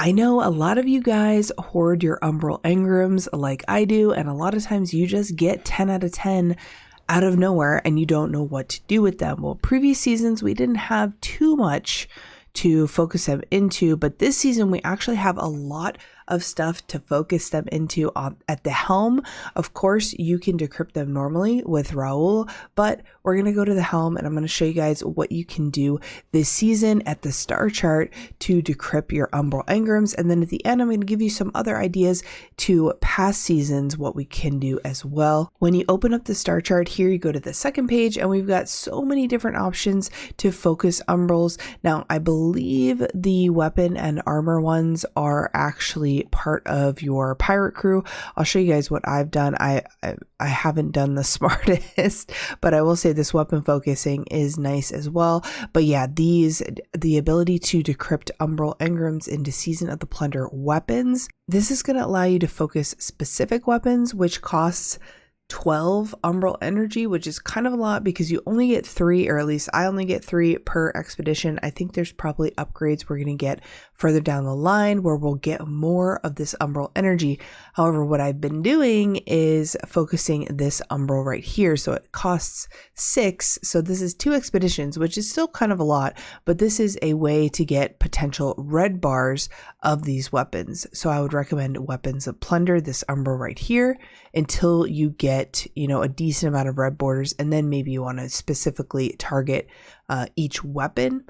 I know a lot of you guys hoard your Umbral engrams like I do, and a lot of times you just get 10 out of 10 out of nowhere and you don't know what to do with them. Well, previous seasons we didn't have too much to focus them into, but this season we actually have a lot of stuff to focus them into at the helm. Of course, you can decrypt them normally with Raoul, but we're going to go to the helm and I'm going to show you guys what you can do this season at the star chart to decrypt your Umbral engrams. And then at the end, I'm going to give you some other ideas to past seasons, what we can do as well. When you open up the star chart here, you go to the second page and we've got so many different options to focus Umbrals. Now, I believe the weapon and armor ones are actually part of your pirate crew. I'll show you guys what I've done. I haven't done the smartest, but I will say this weapon focusing is nice as well. But yeah, the ability to decrypt Umbral engrams into Season of the Plunder weapons. This is going to allow you to focus specific weapons, which costs 12 Umbral energy, which is kind of a lot because you only get 3, or at least I only get 3 per expedition. I think there's probably upgrades we're going to get further down the line where we'll get more of this Umbral energy. However, what I've been doing is focusing this Umbral right here. So it costs 6. So this is 2 expeditions, which is still kind of a lot, but this is a way to get potential red bars of these weapons. So I would recommend Weapons of Plunder, this Umbral right here, until you get, a decent amount of red borders, and then maybe you want to specifically target each weapon.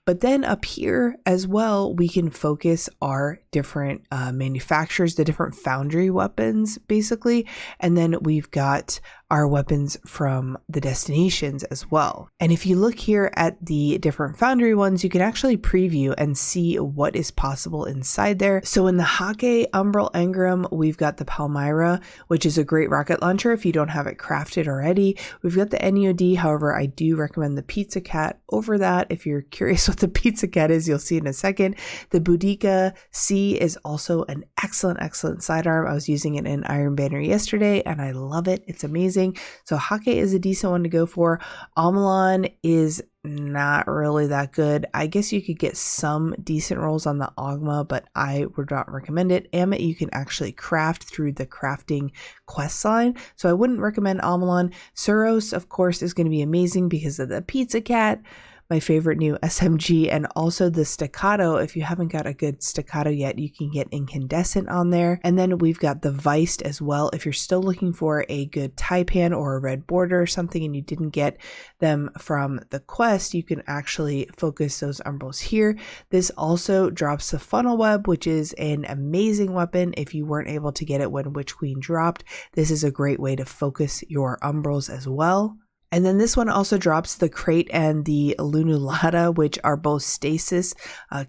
But then up here as well, we can focus our different manufacturers, the different foundry weapons, basically. And then we've got our weapons from the destinations as well. And if you look here at the different foundry ones, you can actually preview and see what is possible inside there. So in the Hake Umbral engram, we've got the Palmyra, which is a great rocket launcher if you don't have it crafted already. We've got the NEOD. However, I do recommend the Pizza Cat over that. If you're curious what the Pizza Cat is, you'll see in a second. The Boudica C is also an excellent sidearm. I was using it in Iron Banner yesterday and I love it. It's amazing. So Hake is a decent one to go for. Amalon is not really that good. I guess you could get some decent rolls on the Ogma, but I would not recommend it. Amit you can actually craft through the crafting quest line, so I wouldn't recommend Amalon. Suros, of course, is going to be amazing because of the Pizza Cat, my favorite new SMG, and also the Staccato. If you haven't got a good Staccato yet, you can get Incandescent on there. And then we've got the Viced as well. If you're still looking for a good Taipan or a red border or something and you didn't get them from the quest, you can actually focus those Umbrals here. This also drops the Funnel Web, which is an amazing weapon. If you weren't able to get it when Witch Queen dropped, this is a great way to focus your Umbrals as well. And then this one also drops the Crate and the Lunulata, which are both stasis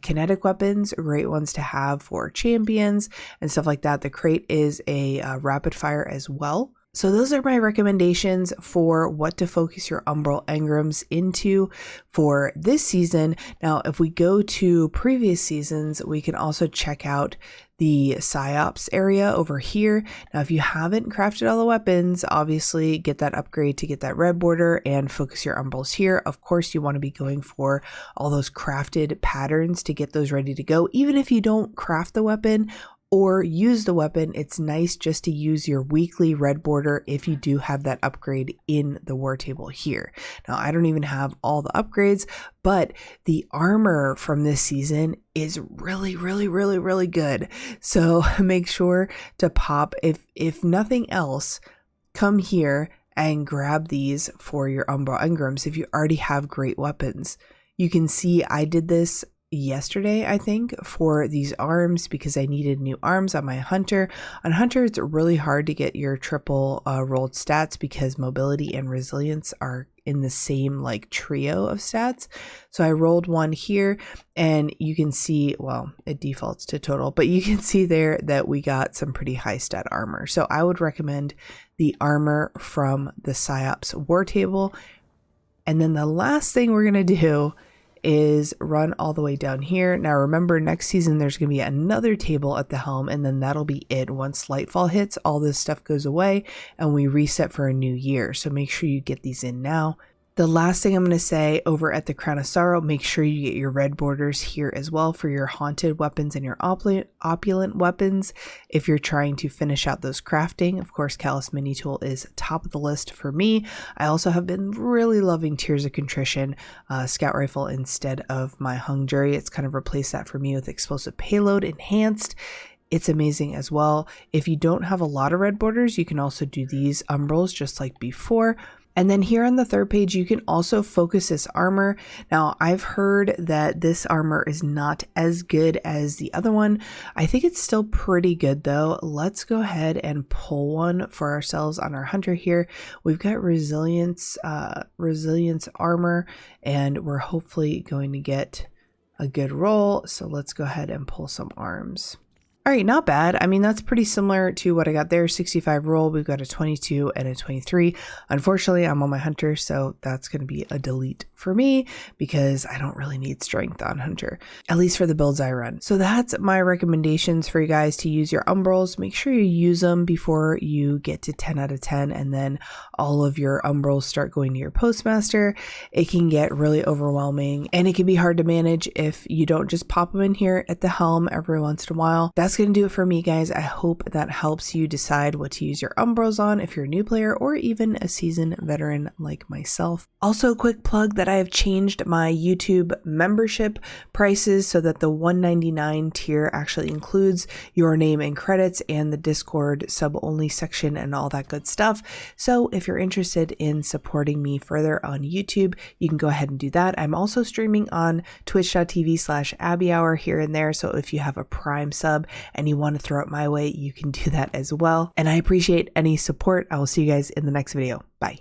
kinetic weapons, great ones to have for champions and stuff like that. The Crate is a rapid fire as well. So those are my recommendations for what to focus your Umbral engrams into for this season. Now, if we go to previous seasons, we can also check out the Psyops area over here. Now, if you haven't crafted all the weapons, obviously get that upgrade to get that red border and focus your Umbrals here. Of course, you want to be going for all those crafted patterns to get those ready to go. Even if you don't craft the weapon or use the weapon, it's nice just to use your weekly red border if you do have that upgrade in the war table here. Now, I don't even have all the upgrades, but the armor from this season is really good. So make sure to pop, if nothing else, come here and grab these for your Umbral engrams if you already have great weapons. You can see I did this yesterday, I think, for these arms because I needed new arms on my hunter. On hunter, it's really hard to get your triple rolled stats because mobility and resilience are in the same like trio of stats. So I rolled one here and you can see, well, it defaults to total, but you can see there that we got some pretty high stat armor. So I would recommend the armor from the Psyops war table. And then the last thing we're going to do is run all the way down here. Now remember, next season there's going to be another table at the helm, and then that'll be it. Once Lightfall hits, all this stuff goes away and we reset for a new year. So make sure you get these in now. The last thing I'm going to say, over at the Crown of Sorrow, make sure you get your red borders here as well for your haunted weapons and your opulent weapons. If you're trying to finish out those crafting, of course, Callus Mini Tool is top of the list for me. I also have been really loving Tears of Contrition Scout Rifle instead of my Hung Jury. It's kind of replaced that for me with Explosive Payload Enhanced. It's amazing as well. If you don't have a lot of red borders, you can also do these Umbrals just like before. And then here on the third page, you can also focus this armor. Now, I've heard that this armor is not as good as the other one. I think it's still pretty good though. Let's go ahead and pull one for ourselves on our hunter here. We've got resilience armor, and we're hopefully going to get a good roll. So let's go ahead and pull some arms. All right, not bad. I mean, that's pretty similar to what I got there. 65 roll. We've got a 22 and a 23. Unfortunately, I'm on my hunter, so that's going to be a delete for me because I don't really need strength on hunter, at least for the builds I run. So that's my recommendations for you guys to use your Umbrals. Make sure you use them before you get to 10 out of 10, and then all of your Umbrals start going to your Postmaster. It can get really overwhelming, and it can be hard to manage if you don't just pop them in here at the helm every once in a while. That's going to do it for me, guys. I hope that helps you decide what to use your Umbrals on if you're a new player or even a seasoned veteran like myself. Also, a quick plug that I have changed my YouTube membership prices so that the $1.99 tier actually includes your name and credits and the Discord sub-only section and all that good stuff. So if you're interested in supporting me further on YouTube, you can go ahead and do that. I'm also streaming on twitch.tv/AbbeyHour here and there. So if you have a Prime sub and you want to throw it my way, you can do that as well. And I appreciate any support. I will see you guys in the next video. Bye.